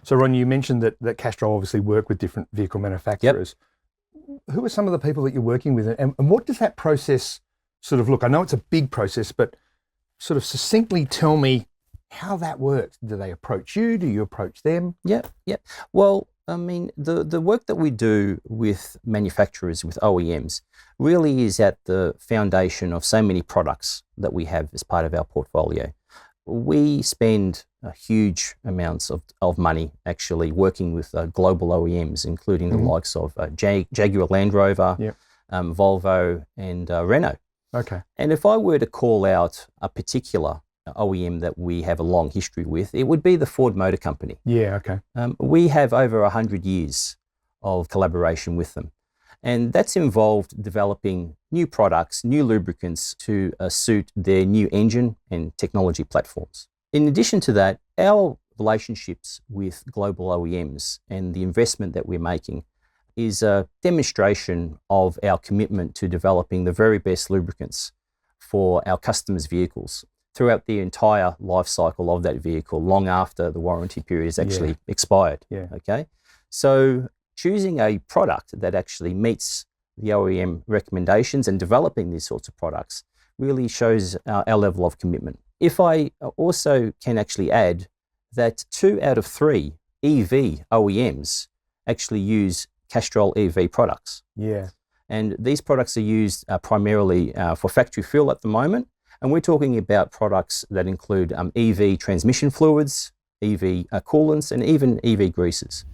So Ron, you mentioned that Castrol obviously work with different vehicle manufacturers. Yep. Who are some of the people that you're working with, and what does that process sort of look? I know it's a big process, but sort of succinctly tell me how that works. Do they approach you? Do you approach them? Yeah. Well, I mean, the work that we do with manufacturers, with OEMs, really is at the foundation of so many products that we have as part of our portfolio. We spend huge amounts of money actually working with global OEMs, including the likes of Jaguar Land Rover, yep. Volvo, and Renault. Okay. And if I were to call out a particular OEM that we have a long history with, it would be the Ford Motor Company. Yeah, okay. We have over 100 years of collaboration with them. And that's involved developing new products, new lubricants to suit their new engine and technology platforms. In addition to that, our relationships with global OEMs and the investment that we're making is a demonstration of our commitment to developing the very best lubricants for our customers' vehicles throughout the entire life cycle of that vehicle, long after the warranty period is actually expired. Yeah. Okay, so choosing a product that actually meets the OEM recommendations and developing these sorts of products really shows our level of commitment. If I also can actually add that 2 out of 3 EV OEMs actually use Castrol EV products. Yeah. And these products are used primarily for factory fuel at the moment. And we're talking about products that include EV transmission fluids, EV coolants, and even EV greases.